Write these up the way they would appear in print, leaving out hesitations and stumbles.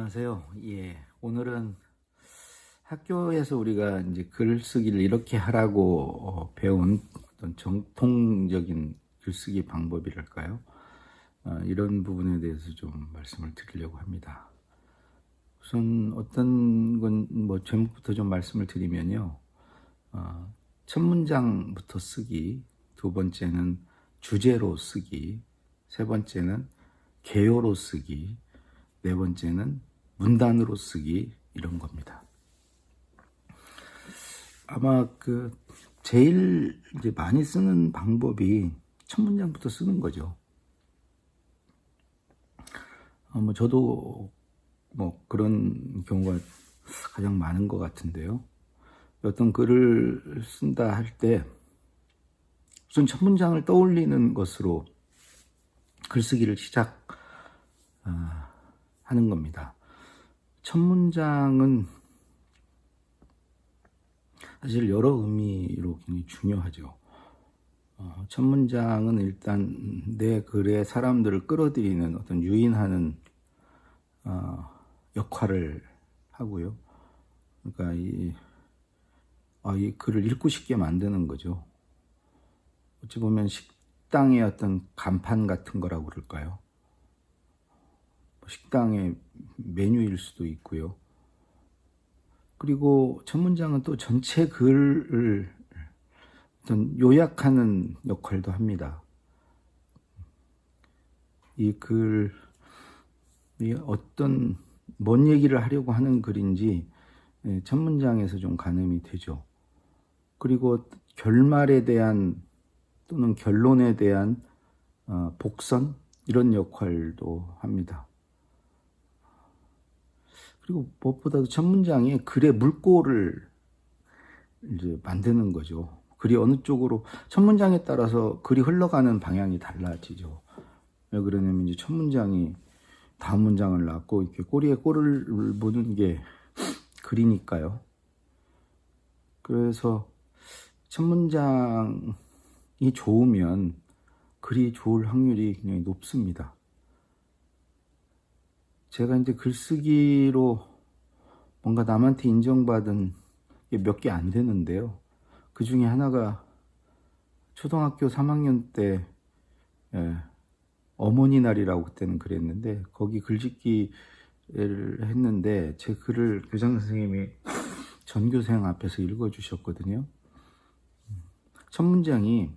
안녕하세요. 오늘은 학교에서 우리가 이제 글쓰기를 이렇게 하라고 배운 어떤 정통적인 글쓰기 방법이랄까요? 이런 부분에 대해서 좀 말씀을 드리려고 합니다. 우선 어떤 건 제목부터 좀 말씀을 드리면요. 첫 문장부터 쓰기, 두 번째는 주제로 쓰기, 세 번째는 개요로 쓰기, 네 번째는 문단으로 쓰기, 이런 겁니다. 아마 제일 이제 많이 쓰는 방법이 첫 문장부터 쓰는 거죠. 저도 그런 경우가 가장 많은 것 같은데요. 어떤 글을 쓴다 할 때 우선 첫 문장을 떠올리는 것으로 글쓰기를 시작하는 겁니다. 첫 문장은 사실 여러 의미로 굉장히 중요하죠. 첫 문장은 일단 내 글에 사람들을 끌어들이는 어떤 유인하는 역할을 하고요. 그러니까 이 글을 읽고 싶게 만드는 거죠. 어찌 보면 식당의 어떤 간판 같은 거라고 그럴까요? 식당의 메뉴일 수도 있고요. 그리고 첫 문장은 또 전체 글을 어떤 요약하는 역할도 합니다. 이 글이 뭔 얘기를 하려고 하는 글인지 첫 문장에서 좀 가늠이 되죠. 그리고 결말에 대한 또는 결론에 대한 복선, 이런 역할도 합니다. 그리고 무엇보다도 첫 문장이 글의 물꼬를 이제 만드는 거죠. 글이 어느 쪽으로, 첫 문장에 따라서 글이 흘러가는 방향이 달라지죠. 왜 그러냐면 이제 첫 문장이 다음 문장을 낳고 이렇게 꼬리에 꼬리를 무는 게 글이니까요. 그래서 첫 문장이 좋으면 글이 좋을 확률이 굉장히 높습니다. 제가 이제 글쓰기로 뭔가 남한테 인정받은 게 몇 개 안 되는데요. 그 중에 하나가 초등학교 3학년 때 어머니 날이라고 그때는 그랬는데, 거기 글짓기를 했는데 제 글을 교장 선생님이 전교생 앞에서 읽어주셨거든요. 첫 문장이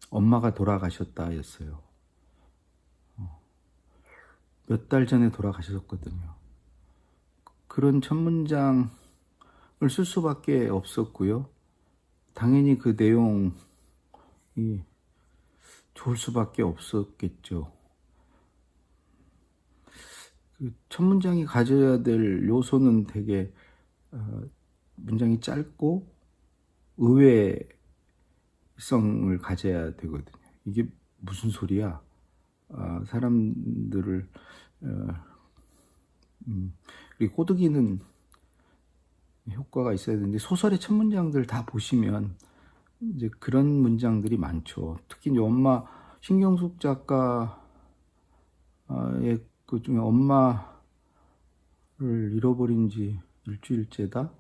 엄마가 돌아가셨다 였어요. 몇 달 전에 돌아가셨거든요. 그런 첫 문장을 쓸 수밖에 없었고요. 당연히 그 내용이 좋을 수밖에 없었겠죠. 첫 문장이 가져야 될 요소는 되게 문장이 짧고 의외성을 가져야 되거든요. 이게 무슨 소리야? 사람들을 그리고 꼬드기는 효과가 있어야 되는데, 소설의 첫 문장들 다 보시면 이제 그런 문장들이 많죠. 특히 이제 신경숙 작가의 그 중에 엄마를 잃어버린 지 일주일째다.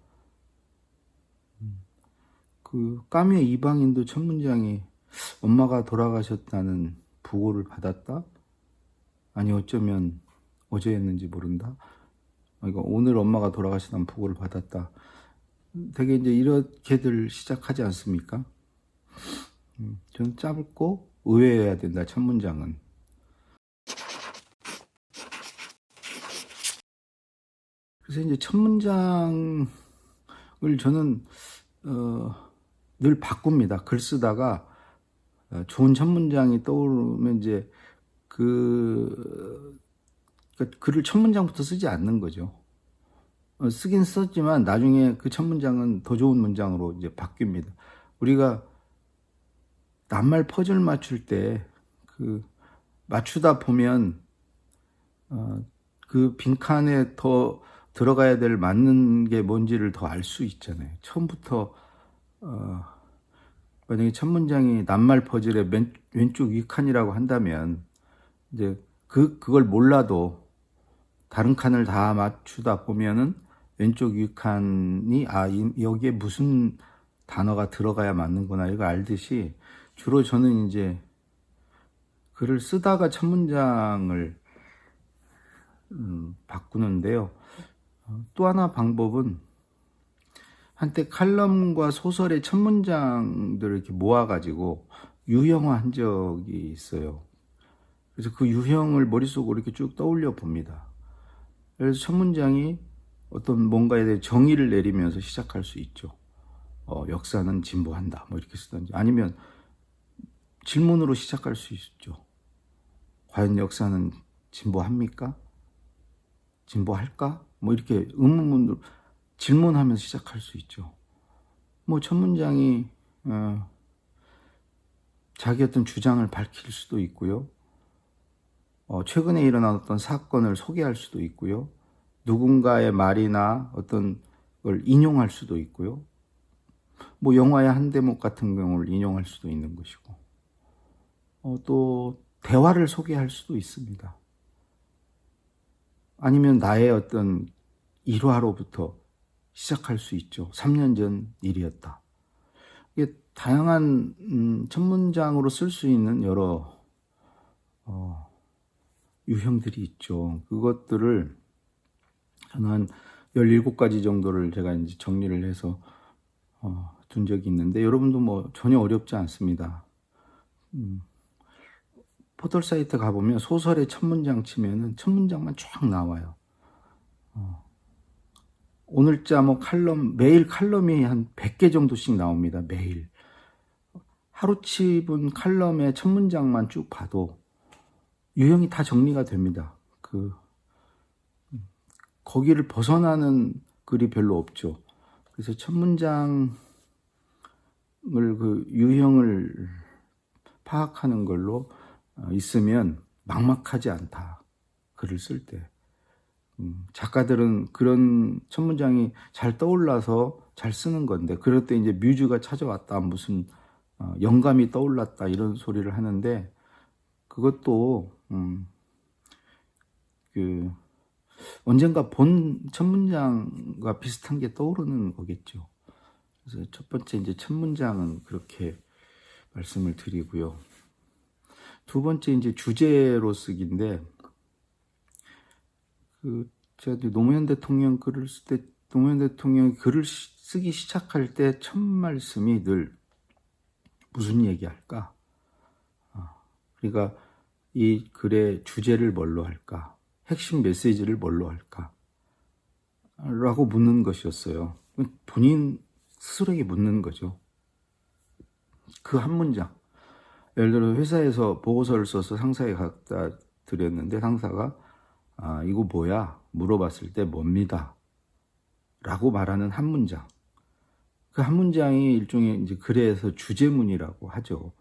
그 까미의 이방인도 첫 문장이 엄마가 돌아가셨다는 부고를 받았다. 아니 어쩌면 어제였는지 모른다. 그러니까 오늘 엄마가 돌아가셨다는 부고를 받았다. 되게 이제 이렇게들 시작하지 않습니까? 저는 짧고 의외여야 된다, 첫 문장은. 그래서 이제 첫 문장을 저는 늘 바꿉니다. 글 쓰다가 좋은 첫 문장이 떠오르면 이제 글을 첫 문장부터 쓰지 않는 거죠. 쓰긴 썼지만 나중에 그 첫 문장은 더 좋은 문장으로 이제 바뀝니다. 우리가 낱말 퍼즐 맞출 때 맞추다 보면 그 빈칸에 더 들어가야 될 맞는 게 뭔지를 더 알 수 있잖아요. 처음부터 만약에 첫 문장이 낱말 퍼즐의 왼쪽 위 칸이라고 한다면 이제 그걸 몰라도 다른 칸을 다 맞추다 보면은 왼쪽 위 칸이 여기에 무슨 단어가 들어가야 맞는구나 이거 알듯이 주로 저는 이제 글을 쓰다가 첫 문장을 바꾸는데요. 또 하나 방법은 한때 칼럼과 소설의 첫 문장들을 이렇게 모아가지고 유형화한 적이 있어요. 그래서 그 유형을 머릿속으로 이렇게 쭉 떠올려 봅니다. 그래서 첫 문장이 어떤 뭔가에 대해 정의를 내리면서 시작할 수 있죠. 역사는 진보한다. 뭐 이렇게 쓰든지. 아니면 질문으로 시작할 수 있죠. 과연 역사는 진보합니까? 진보할까? 뭐 이렇게 의문문으로 질문하면서 시작할 수 있죠. 뭐 첫 문장이 자기 어떤 주장을 밝힐 수도 있고요. 최근에 일어난 어떤 사건을 소개할 수도 있고요. 누군가의 말이나 어떤 걸 인용할 수도 있고요. 뭐 영화의 한 대목 같은 경우를 인용할 수도 있는 것이고, 또 대화를 소개할 수도 있습니다. 아니면 나의 어떤 일화로부터 시작할 수 있죠. 3년 전 일이었다. 이게 다양한 첫 문장으로 쓸 수 있는 여러 유형들이 있죠. 그것들을 저는 한 17가지 정도를 제가 이제 정리를 해서 둔 적이 있는데 여러분도 뭐 전혀 어렵지 않습니다. 포털 사이트 가보면 소설의 첫 문장 치면은 첫 문장만 쫙 나와요. 오늘자 뭐 칼럼, 매일 칼럼이 한 100개 정도씩 나옵니다. 매일. 하루치분 칼럼의 첫 문장만 쭉 봐도 유형이 다 정리가 됩니다. 거기를 벗어나는 글이 별로 없죠. 그래서 첫 문장을 그 유형을 파악하는 걸로 있으면 막막하지 않다. 글을 쓸 때. 작가들은 그런 첫 문장이 잘 떠올라서 잘 쓰는 건데, 그럴 때 이제 뮤즈가 찾아왔다, 무슨 영감이 떠올랐다, 이런 소리를 하는데, 그것도, 언젠가 본 첫 문장과 비슷한 게 떠오르는 거겠죠. 그래서 첫 번째 이제 첫 문장은 그렇게 말씀을 드리고요. 두 번째 이제 주제로 쓰기인데, 제가 노무현 대통령 글을 쓸 때, 노무현 대통령이 글을 쓰기 시작할 때 첫 말씀이 늘 무슨 얘기할까? 그러니까 이 글의 주제를 뭘로 할까? 핵심 메시지를 뭘로 할까? 라고 묻는 것이었어요. 본인 스스로에게 묻는 거죠. 그 한 문장. 예를 들어 회사에서 보고서를 써서 상사에 갖다 드렸는데 상사가 이거 뭐야? 물어봤을 때 뭡니다. 라고 말하는 한 문장. 그 한 문장이 일종의 이제 글에서 주제문이라고 하죠.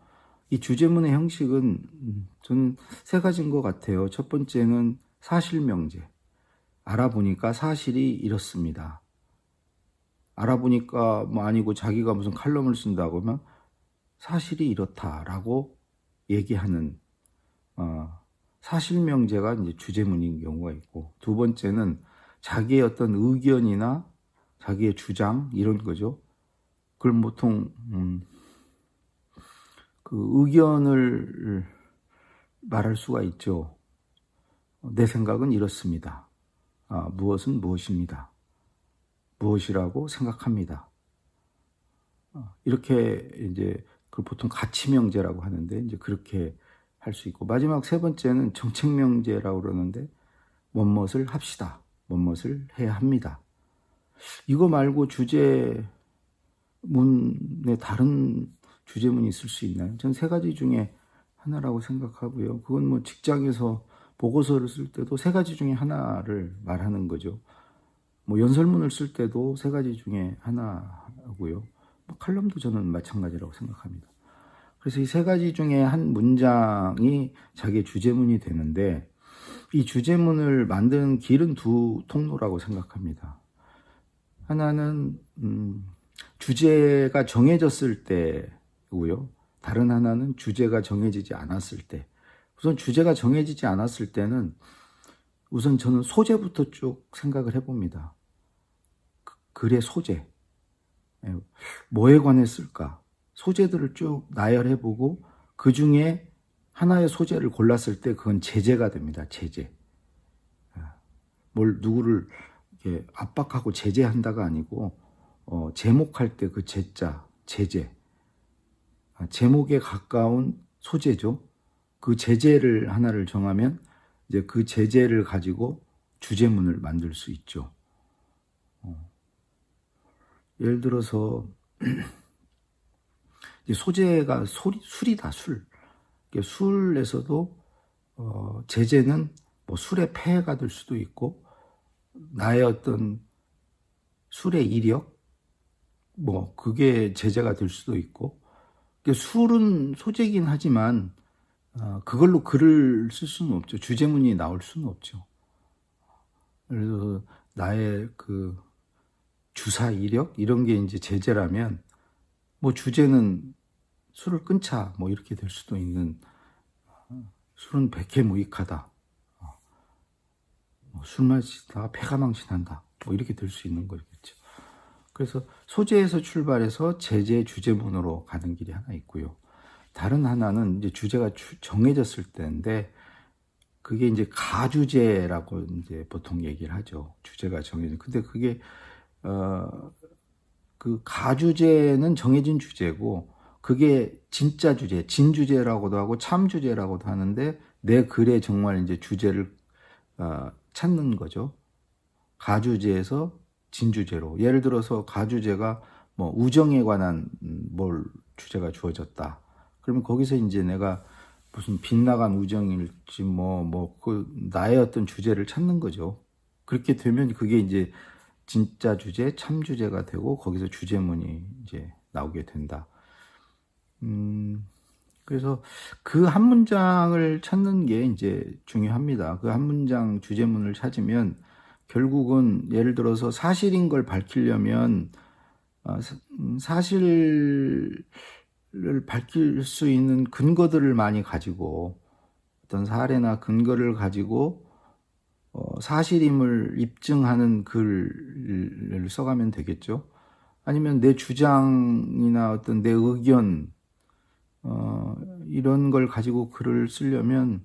이 주제문의 형식은 저는 세 가지인 것 같아요. 첫 번째는 사실명제. 알아보니까 사실이 이렇습니다. 알아보니까 뭐 아니고 자기가 무슨 칼럼을 쓴다고 하면 사실이 이렇다라고 얘기하는 사실명제가 이제 주제문인 경우가 있고, 두 번째는 자기의 어떤 의견이나 자기의 주장 이런 거죠. 그걸 보통 그 의견을 말할 수가 있죠. 내 생각은 이렇습니다. 무엇은 무엇입니다. 무엇이라고 생각합니다. 이렇게 이제 그걸 보통 가치명제라고 하는데 이제 그렇게 할 수 있고, 마지막 세 번째는 정책명제라고 그러는데 뭐뭇을 합시다. 뭐뭇을 해야 합니다. 이거 말고 주제문에 다른 주제문이 있을 수 있나요? 전 세 가지 중에 하나라고 생각하고요. 그건 뭐 직장에서 보고서를 쓸 때도 세 가지 중에 하나를 말하는 거죠. 뭐 연설문을 쓸 때도 세 가지 중에 하나고요. 뭐 칼럼도 저는 마찬가지라고 생각합니다. 그래서 이 세 가지 중에 한 문장이 자기의 주제문이 되는데, 이 주제문을 만드는 길은 두 통로라고 생각합니다. 하나는 주제가 정해졌을 때고요. 다른 하나는 주제가 정해지지 않았을 때. 우선 주제가 정해지지 않았을 때는 우선 저는 소재부터 쭉 생각을 해봅니다. 글의 소재. 예, 뭐에 관했을까? 소재들을 쭉 나열해보고 그 중에 하나의 소재를 골랐을 때 그건 제재가 됩니다. 제재. 뭘 누구를 이렇게 압박하고 제재한다가 아니고 제목할 때 그 제자, 제재. 제목에 가까운 소재죠. 그 제재를 하나를 정하면 이제 그 제재를 가지고 주제문을 만들 수 있죠. 예를 들어서 이제 소재가 술이다, 술. 술에서도 제재는 뭐 술의 폐해가 될 수도 있고 나의 어떤 술의 이력, 뭐 그게 제재가 될 수도 있고. 술은 소재긴 하지만 그걸로 글을 쓸 수는 없죠. 주제문이 나올 수는 없죠. 그래서 나의 그 주사 이력 이런 게 이제 제재라면 뭐 주제는 술을 끊자 뭐 이렇게 될 수도 있는, 술은 백해무익하다, 술 마시다가 폐가 망신한다 뭐 이렇게 될 수 있는 거겠죠. 그래서 소재에서 출발해서 제재 주제문으로 가는 길이 하나 있고요. 다른 하나는 이제 주제가 정해졌을 때인데 그게 이제 가주제라고 이제 보통 얘기를 하죠. 주제가 정해진. 근데 그게 그 가주제는 정해진 주제고 그게 진짜 주제, 진주제라고도 하고 참주제라고도 하는데 내 글에 정말 이제 주제를 찾는 거죠. 가주제에서 진주제로. 예를 들어서 가주제가 뭐 우정에 관한 뭘 주제가 주어졌다. 그러면 거기서 이제 내가 무슨 빗나간 우정일지 그 나의 어떤 주제를 찾는 거죠. 그렇게 되면 그게 이제 진짜 주제, 참 주제가 되고 거기서 주제문이 이제 나오게 된다. 그래서 그 한 문장을 찾는 게 이제 중요합니다. 그 한 문장 주제문을 찾으면 결국은 예를 들어서 사실인 걸 밝히려면 사실을 밝힐 수 있는 근거들을 많이 가지고 어떤 사례나 근거를 가지고 사실임을 입증하는 글을 써가면 되겠죠. 아니면 내 주장이나 어떤 내 의견 이런 걸 가지고 글을 쓰려면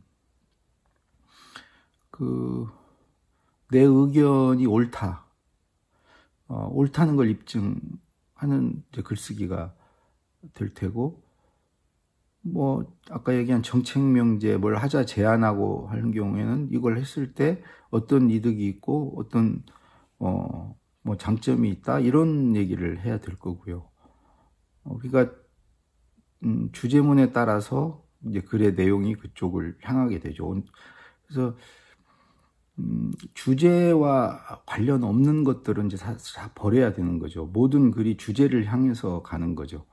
내 의견이 옳다는 걸 입증하는 이제 글쓰기가 될 테고, 뭐 아까 얘기한 정책명제 뭘 하자 제안하고 하는 경우에는 이걸 했을 때 어떤 이득이 있고 어떤 뭐 장점이 있다 이런 얘기를 해야 될 거고요. 그러니까 주제문에 따라서 이제 글의 내용이 그쪽을 향하게 되죠. 그래서 주제와 관련 없는 것들은 이제 다 버려야 되는 거죠. 모든 글이 주제를 향해서 가는 거죠.